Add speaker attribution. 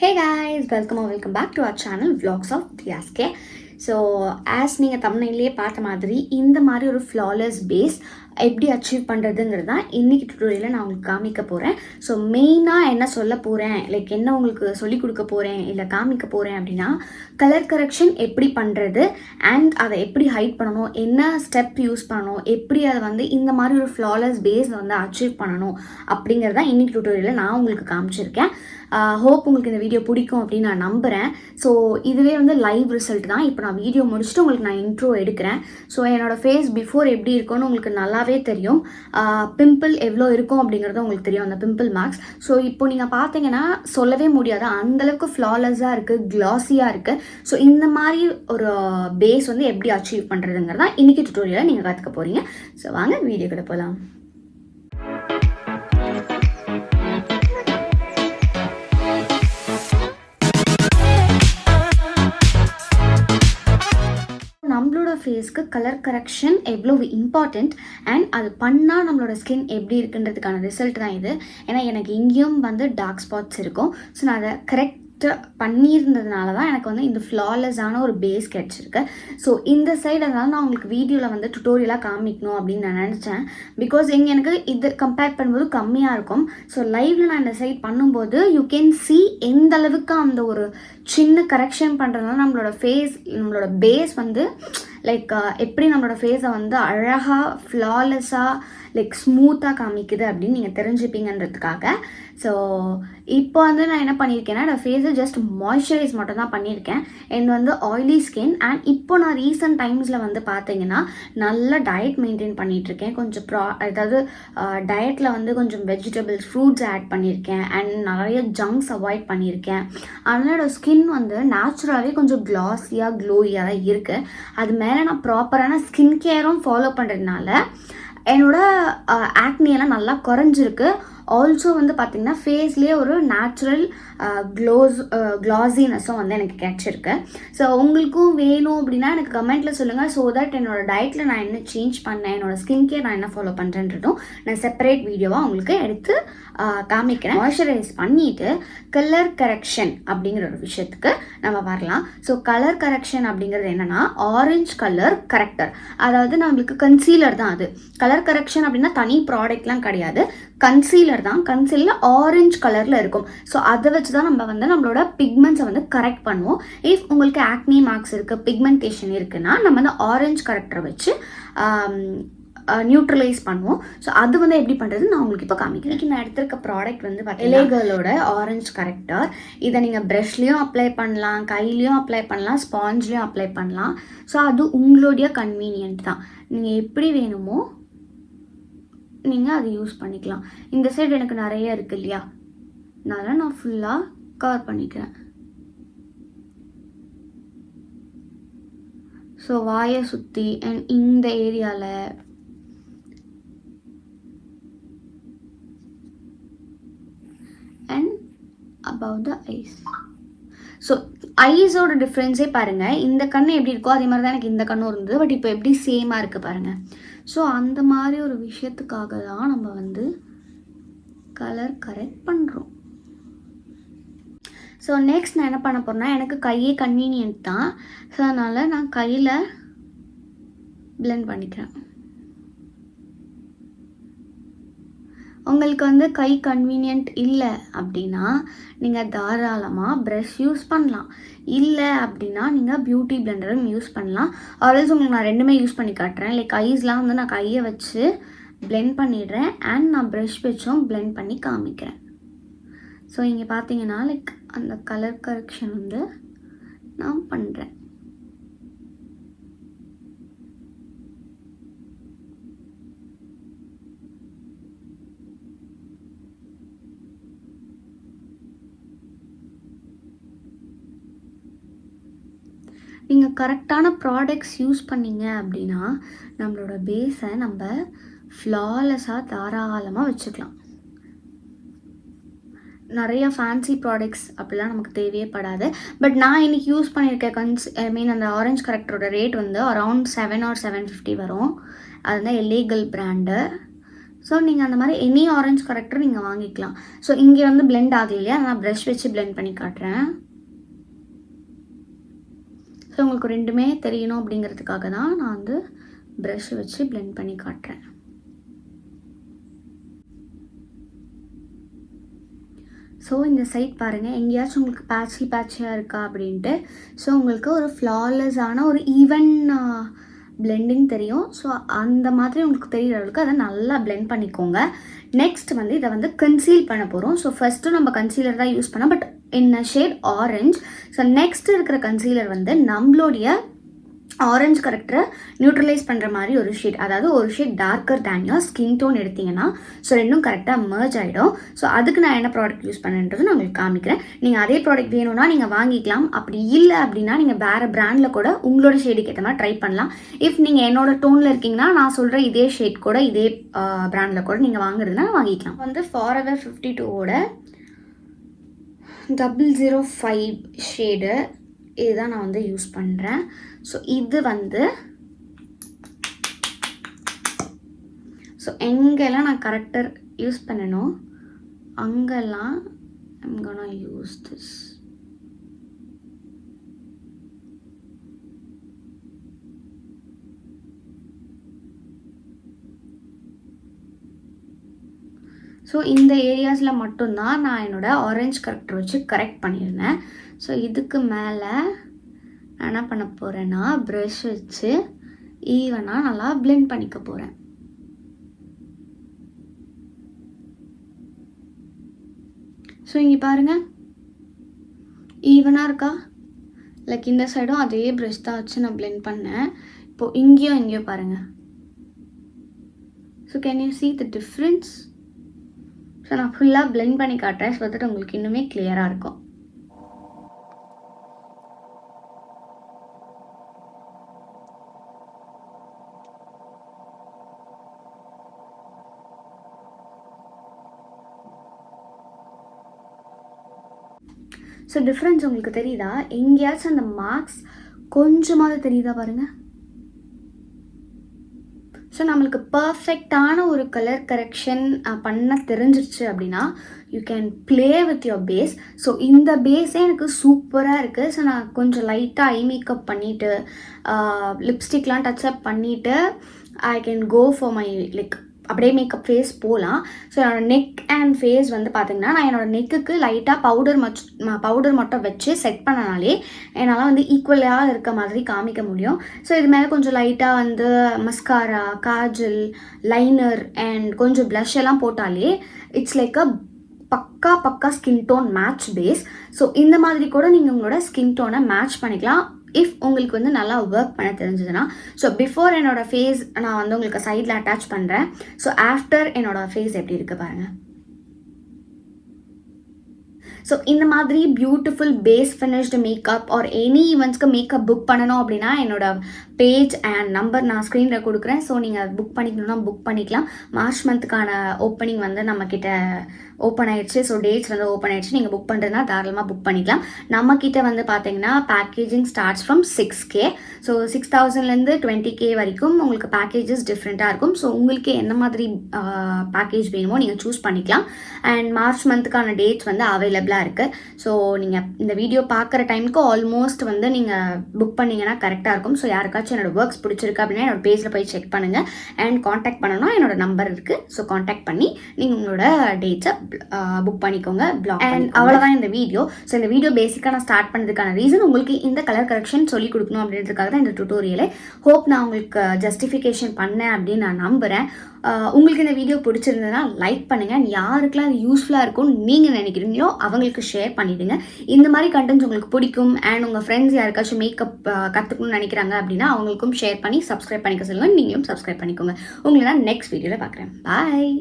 Speaker 1: Hey guys, welcome back to our channel Vlogs of Diaske. So as நீங்கள் தமிழ்நிலையே பார்த்த மாதிரி இந்த மாதிரி ஒரு ஃப்ளாலெஸ் பேஸ் எப்படி அச்சீவ் பண்ணுறதுங்கிறது தான் இன்றைக்கி டுட்டோரியலில் நான் உங்களுக்கு காமிக்க போகிறேன். ஸோ மெயினாக என்ன சொல்ல போகிறேன், லைக் என்ன உங்களுக்கு சொல்லிக் கொடுக்க போகிறேன் இல்லை காமிக்க போகிறேன் அப்படின்னா, கலர் கரெக்ஷன் எப்படி பண்ணுறது அண்ட் அதை எப்படி ஹைட் பண்ணணும், என்ன ஸ்டெப் யூஸ் பண்ணணும், எப்படி அதை வந்து இந்த மாதிரி ஒரு ஃப்ளாலெஸ் பேஸ் வந்து அச்சீவ் பண்ணணும் அப்படிங்கிறது தான் இன்றைக்கி டுட்டோரியலில் நான் உங்களுக்கு காமிச்சிருக்கேன். ஹோப் உங்களுக்கு இந்த வீடியோ பிடிக்கும் அப்படின்னு நான் நம்புகிறேன். ஸோ இதுவே வந்து லைவ் ரிசல்ட் தான். இப்போ நான் வீடியோ முடிச்சுட்டு உங்களுக்கு நான் இன்ட்ரோ எடுக்கிறேன். ஸோ என்னோடய ஃபேஸ் பிஃபோர் எப்படி இருக்கும்னு உங்களுக்கு நல்லாவே தெரியும். பிம்பிள் எவ்வளோ இருக்கும் அப்படிங்கிறது உங்களுக்கு தெரியும், அந்த பிம்பிள் மார்க்ஸ். ஸோ இப்போ நீங்கள் பார்த்தீங்கன்னா சொல்லவே முடியாது, அந்தளவுக்கு ஃப்ளாலெஸ்ஸாக இருக்குது, க்ளாஸியாக இருக்குது. ஸோ இந்த மாதிரி ஒரு பேஸ் வந்து எப்படி அச்சீவ் பண்ணுறதுங்கிறது தான் இன்றைக்கி டுட்டோரியலை நீங்கள் கற்றுக்க போகிறீங்க. ஸோ வாங்க வீடியோக்குள்ள போகலாம். நம்மளோட ஃபேஸ்க்கு கலர் கரெக்ஷன் எவ்வளோ இம்பார்ட்டண்ட் அண்ட் அது பண்ணால் நம்மளோட ஸ்கின் எப்படி இருக்குன்றதுக்கான ரிசல்ட் தான் இது. ஏன்னா எனக்கு இங்கேயும் வந்து டார்க் ஸ்பாட்ஸ் இருக்கும். ஸோ நான் அதை கரெக்ட் பண்ணியிருந்ததுனால தான் எனக்கு வந்து இந்த ஃப்ளாலெஸ்ஸான ஒரு பேஸ் கிடச்சிருக்கு. ஸோ இந்த சைடு அதனால நான் உங்களுக்கு வீடியோவில் வந்து டுட்டோரியலாக காமிக்கணும் அப்படின்னு நான் நினச்சேன். பிகாஸ் இங்கே எனக்கு இது கம்பேர் பண்ணும்போது கம்மியாக இருக்கும். ஸோ லைவில் நான் இந்த சைட் பண்ணும்போது யூ கேன் சி எந்த அளவுக்கு அந்த ஒரு சின்ன கரெக்ஷன் பண்ணுறதுனால நம்மளோட ஃபேஸ், நம்மளோட பேஸ் வந்து லைக் எப்படி நம்மளோட ஃபேஸை வந்து அழகாக ஃப்ளாலெஸ்ஸாக லைக் ஸ்மூத்தாக காமிக்குது அப்படின்னு நீங்கள் தெரிஞ்சுப்பீங்கன்றதுக்காக. ஸோ இப்போ வந்து நான் என்ன பண்ணியிருக்கேன்னா, என்னோடய ஃபேஸை ஜஸ்ட் மாய்ஸ்சரைஸ் மட்டும் தான் பண்ணியிருக்கேன். என் வந்து ஆயிலி ஸ்கின் அண்ட் இப்போ நான் ரீசெண்ட் டைம்ஸில் வந்து பார்த்தீங்கன்னா நல்ல டயட் மெயின்டைன் பண்ணிகிட்ருக்கேன். கொஞ்சம் அதாவது டயட்டில் வந்து கொஞ்சம் வெஜிடபிள்ஸ், ஃப்ரூட்ஸ் ஆட் பண்ணியிருக்கேன் அண்ட் நிறைய ஜங்க்ஸ் அவாய்ட் பண்ணியிருக்கேன். அதனால ஸ்கின் வந்து நேச்சுரலாகவே கொஞ்சம் க்ளாஸியாக க்ளோயியாக தான் இருக்குது. அது மேலே நான் ப்ராப்பரான ஸ்கின் கேரும் ஃபாலோ பண்ணுறதுனால என்னோட ஆக்னியெல்லாம் நல்லா குறைஞ்சிருக்கு. ஆல்சோ வந்து பார்த்திங்கன்னா ஃபேஸ்லேயே ஒரு நேச்சுரல் க்ளாஸினஸும் வந்து எனக்கு கிடச்சிருக்கு. ஸோ உங்களுக்கும் வேணும் அப்படின்னா எனக்கு கமெண்ட்டில் சொல்லுங்கள். ஸோ தட் என்னோடய டயட்டில் நான் என்ன சேஞ்ச் பண்ணேன், என்னோடய ஸ்கின் கேர் நான் என்ன ஃபாலோ பண்ணுறேன்றதும் நான் செப்பரேட் வீடியோவாக உங்களுக்கு எடுத்து காமிக்கிறேன். மாய்ஸ்சரைஸ் பண்ணிவிட்டு கலர் கரெக்ஷன் அப்படிங்கிற ஒரு விஷயத்துக்கு நம்ம வரலாம். ஸோ கலர் கரெக்ஷன் அப்படிங்கிறது என்னென்னா ஆரஞ்ச் கலர் கரெக்டர், அதாவது நம்மளுக்கு கன்சீலர் தான் அது. கலர் கரெக்ஷன் அப்படின்னா தனி ப்ராடக்ட்லாம் கிடையாது, கன்சீலர் தான். கன்சீலர் ஆரஞ்ச் கலரில் இருக்கும். ஸோ அதை வச்சு தான் நம்ம வந்து நம்மளோட பிக்மெண்ட்ஸை வந்து கரெக்ட் பண்ணுவோம். இஃப் உங்களுக்கு ஆக்னி மார்க்ஸ் இருக்குது, பிக்மெண்டேஷன் இருக்குன்னா நம்ம வந்து ஆரஞ்ச் கரெக்டரை வச்சு நியூட்ரலைஸ் பண்ணுவோம். ஸோ அது வந்து எப்படி பண்ணுறது நான் உங்களுக்கு இப்போ காமிக்கிறேன். இன்றைக்கி நான் எடுத்திருக்க ப்ராடக்ட் வந்து பார்த்தீங்கன்னா எலேகலோட ஆரஞ்ச் கரெக்டர். இதை நீங்கள் ப்ரஷ்லேயும் அப்ளை பண்ணலாம், கையிலையும் அப்ளை பண்ணலாம், ஸ்பாஞ்ச்லேயும் அப்ளை பண்ணலாம். ஸோ அது உங்களுடைய கன்வீனியன்ட் தான். நீங்கள் எப்படி வேணுமோ நீங்கள் அதை யூஸ் பண்ணிக்கலாம். இந்த சைடு எனக்கு நிறைய இருக்குது இல்லையா, அதனால் நான் ஃபுல்லாக கவர் பண்ணிக்கிறேன். ஸோ வாயை சுற்றி அண்ட் இந்த ஏரியாவில் and above the eyes. So ஐஸோட டிஃப்ரென்ஸே பாருங்கள், இந்த கண்ணு எப்படி இருக்கோ அதே மாதிரி தான் எனக்கு இந்த கண்ணும் இருந்தது. பட் இப்போ எப்படி சேமாக இருக்குது பாருங்கள். ஸோ அந்த மாதிரி ஒரு விஷயத்துக்காக தான் நம்ம வந்து கலர் கரெக்ட் பண்ணுறோம். ஸோ நெக்ஸ்ட் நான் என்ன பண்ண போகிறேன்னா, எனக்கு கையே கன்வீனியன்ட் தான். ஸோ அதனால் நான் கையில் பிளெண்ட் பண்ணிக்கிறேன். உங்களுக்கு வந்து கை கன்வீனியன்ட் இல்லை அப்படின்னா நீங்கள் தாராளமாக ப்ரஷ் யூஸ் பண்ணலாம். இல்லை அப்படின்னா நீங்கள் பியூட்டி பிளெண்டரும் யூஸ் பண்ணலாம். ஆல்வேஸ் உங்களுக்கு நான் ரெண்டுமே யூஸ் பண்ணி காட்டுறேன். லைக் ஐஸ்லாம் வந்து நான் கையை வச்சு பிளெண்ட் பண்ணிடுறேன் அண்ட் நான் ப்ரஷ் வச்சும் பிளெண்ட் பண்ணி காமிக்கிறேன். ஸோ இங்கே பார்த்தீங்கன்னா லைக் அந்த கலர் கரெக்ஷன் வந்து நான் பண்ணுறேன். நீங்கள் கரெக்டான ப்ராடக்ட்ஸ் யூஸ் பண்ணிங்க அப்படின்னா நம்மளோட பேஸை நம்ம ஃப்ளாலெஸ்ஸாக தாராளமாக வச்சுக்கலாம். நிறைய ஃபேன்சி ப்ராடக்ட்ஸ் அப்படிலாம் நமக்கு தேவையே படாது. பட் நான் இன்றைக்கி யூஸ் பண்ணியிருக்கேன் அந்த ஆரஞ்ச் கரெக்டரோட ரேட் வந்து அரவுண்ட் 7 or 750 வரும். அது வந்து எலேகல் பிராண்டு. ஸோ நீங்கள் அந்த மாதிரி எனி ஆரஞ்ச் கரெக்டர் நீங்கள் வாங்கிக்கலாம். ஸோ இங்கே வந்து பிளெண்ட் ஆகலையா, நான் ப்ரஷ் வச்சு பிளெண்ட் பண்ணி காட்டுறேன். ஸோ உங்களுக்கு ரெண்டுமே தெரியணும் அப்படிங்கிறதுக்காக தான் நான் வந்து ப்ரஷ் வச்சு பிளெண்ட் பண்ணி காட்டுறேன். ஸோ இந்த சைட் பாருங்கள், எங்கேயாச்சும் உங்களுக்கு பேட்சியாக இருக்கா அப்படின்ட்டு. ஸோ உங்களுக்கு ஒரு ஃப்ளாலெஸ்ஸான ஒரு ஈவன் பிளெண்டிங் தெரியும். ஸோ அந்த மாதிரி உங்களுக்கு தெரிகிற அளவுக்கு அதை நல்லா பிளெண்ட் பண்ணிக்கோங்க. நெக்ஸ்ட் வந்து இதை வந்து கன்சீல் பண்ண போகிறோம். ஸோ ஃபஸ்ட்டு நம்ம கன்சீலர் தான் யூஸ் பண்ணோம், but in shade orange. So next இருக்கிற கன்சீலர் வந்து நம்மளுடைய ஆரஞ்ச் கரெக்டரை நியூட்ரலைஸ் பண்ணுற மாதிரி ஒரு ஷேட், அதாவது ஒரு shade darker than your skin tone எடுத்திங்கன்னா ஸோ ரெண்டும் கரெக்டாக மர்ஜ் ஆகிடும். ஸோ அதுக்கு நான் என்ன ப்ராடக்ட் யூஸ் பண்ணுன்றது நான் உங்களுக்கு காமிக்கிறேன். நீங்கள் அதே ப்ராடக்ட் வேணும்னா நீங்கள் வாங்கிக்கலாம். அப்படி இல்லை அப்படின்னா நீங்கள் வேறு பிராண்டில் கூட உங்களோட ஷேடுக்கு ஏற்ற மாதிரி ட்ரை பண்ணலாம். இஃப் நீங்கள் என்னோட டோனில் இருக்கீங்கன்னா நான் சொல்கிற இதே ஷேட் கூட இதே பிராண்டில் கூட நீங்கள் வாங்குறதுனா வாங்கிக்கலாம். வந்து ஃபாரெவர் 52ஓட 005 ஷேடு இதுதான் நான் வந்து யூஸ் பண்ணுறேன். ஸோ இது வந்து எங்கெல்லாம் நான் கரெக்டர் யூஸ் பண்ணணும் அங்கெல்லாம் I'm gonna use this. So இந்த ஏரியாஸில் மட்டும்தான் நான் என்னோடய ஆரஞ்ச் கரெக்டர் வச்சு கரெக்ட் பண்ணியிருந்தேன். ஸோ இதுக்கு மேலே நான் என்ன பண்ண போகிறேன்னா ப்ரஷ் வச்சு ஈவனாக நல்லா பிளெண்ட் பண்ணிக்க போகிறேன். ஸோ இங்கே பாருங்கள், ஈவனாக இருக்கா? லைக் இந்த சைடும் அதே ப்ரஷ் தான் வச்சு நான் பிளெண்ட் பண்ணேன். இப்போது இங்கேயும் பாருங்கள். So can you see the difference? So நான் ஃபுல்லாக பிளெண்ட் பண்ணி காட்டுறேன். ஸோ வந்துட்டு உங்களுக்கு இன்னுமே கிளியராக இருக்கும். ஸோ டிஃப்ரென்ஸ் உங்களுக்கு தெரியுதா? எங்கேயாச்சும் அந்த மார்க்ஸ் கொஞ்சமாவது தெரியுதா பாருங்கள். ஸோ நம்மளுக்கு பர்ஃபெக்டான ஒரு கலர் கரெக்ஷன் பண்ண தெரிஞ்சிருச்சு அப்படின்னா you can play with your face. So இந்த பேஸே எனக்கு சூப்பராக இருக்குது. ஸோ நான் கொஞ்சம் லைட்டாக ஐ மேக்கப் பண்ணிவிட்டு லிப்ஸ்டிக்லாம் டச்சப் பண்ணிவிட்டு I can go for my like அப்படியே மேக்கப் ஃபேஸ் போகலாம். ஸோ என்னோடய நெக் அண்ட் ஃபேஸ் வந்து பார்த்திங்கன்னா நான் என்னோடய நெக்குக்கு லைட்டாக பவுடர் மட்டும் வச்சு செட் பண்ணனாலே என்னால் வந்து ஈக்குவலாக இருக்க மாதிரி காமிக்க முடியும். ஸோ இது மேலே கொஞ்சம் லைட்டாக வந்து மஸ்காரா, காஜல், லைனர் அண்ட் கொஞ்சம் ப்ளஷ் எல்லாம் போட்டாலே it's like a pakka skin tone match face. So இந்த மாதிரி கூட நீங்கள் உங்களோட ஸ்கின் டோனை மேட்ச் பண்ணிக்கலாம் இஃப் உங்களுக்கு வந்து நல்லா ஒர்க் பண்ண தெரிஞ்சதுன்னா. ஸோ பிஃபோர் என்னோடய ஃபேஸ் நான் வந்து உங்களுக்கு சைடில் அட்டாச் பண்ணுறேன். ஸோ ஆஃப்டர் என்னோடய ஃபேஸ் எப்படி இருக்குது பாருங்கள். ஸோ இந்த மாதிரி beautiful face finished makeup or any ஈவெண்ட்ஸ்க்கு மேக்கப் புக் பண்ணணும் அப்படின்னா என்னோட பேஜ் அண்ட் நம்பர் நான் ஸ்க்ரீனில் கொடுக்குறேன். ஸோ நீங்கள் புக் பண்ணிக்கணும்னா புக் பண்ணிக்கலாம். மார்ச் மந்த்துக்கான ஓப்பனிங் வந்து நம்மக்கிட்ட ஓப்பன் ஆயிடுச்சு. ஸோ டேட்ஸ் வந்து ஓப்பன் ஆயிடுச்சு. நீங்கள் புக் பண்ணுறதுனா தாராளமாக புக் பண்ணிக்கலாம். நம்மக்கிட்ட வந்து பார்த்தீங்கன்னா packaging starts from 6K. So 6,000லேருந்து 20K வரைக்கும் உங்களுக்கு பேக்கேஜஸ் டிஃப்ரெண்ட்டாக இருக்கும். ஸோ உங்களுக்கு என்ன மாதிரி பேக்கேஜ் வேணுமோ நீங்கள் சூஸ் பண்ணிக்கலாம். அண்ட் மார்ச் மந்த்துக்கான டேட்ஸ் வந்து அவைலபிளாக இருக்குது. ஸோ நீங்கள் இந்த வீடியோ பார்க்குற டைமுக்கு ஆல்மோஸ்ட் வந்து நீங்கள் புக் பண்ணிங்கன்னா கரெக்டாக இருக்கும். ஸோ யாருக்காச்சும் என்னோடய ஒர்க்ஸ் பிடிச்சிருக்கு அப்படின்னா என்னோட பேஜில் போய் செக் பண்ணுங்கள். அண்ட் காண்டாக்ட் பண்ணணும்னா என்னோட நம்பர் இருக்குது. ஸோ காண்டாக்ட் பண்ணி நீங்கள் உங்களோட டேட்ஸை புக் பண்ணிக்கோங்க. பிளாக் அண்ட் அவ்வளோதான் இந்த வீடியோ. ஸோ இந்த வீடியோ பேசிக்காக நான் ஸ்டார்ட் பண்ணதுக்கான ரீசன் உங்களுக்கு இந்த கலர் கரெக்ஷன் சொல்லிக் கொடுக்கணும் அப்படின்றதுக்காக தான் இந்த டுட்டோரியலே. ஹோப் நான் உங்களுக்கு ஜஸ்டிஃபிகேஷன் பண்ணேன் அப்படின்னு நான் நம்புகிறேன். உங்களுக்கு இந்த வீடியோ பிடிச்சிருந்ததுன்னா லைக் பண்ணுங்கள். அண்ட் யாருக்கெல்லாம் அது யூஸ்ஃபுல்லாக இருக்கும்னு நீங்கள் நினைக்கிறீங்களோ அவங்களுக்கு ஷேர் பண்ணிவிடுங்க. இந்த மாதிரி கண்டென்ட்ஸ் உங்களுக்கு பிடிக்கும் அண்ட் உங்கள் ஃப்ரெண்ட்ஸ் யாருக்காச்சும் மேக்கப் கற்றுக்கணும்னு நினைக்கிறாங்க அப்படின்னா அவங்களுக்கும் ஷேர் பண்ணி சப்ஸ்கிரைப் பண்ணிக்க சொல்லுங்கள். நீங்களும் சப்ஸ்கிரைப் பண்ணிக்கோங்க. உங்களை நான் நெக்ஸ்ட் வீடியோவில் பார்க்குறேன். பாய்.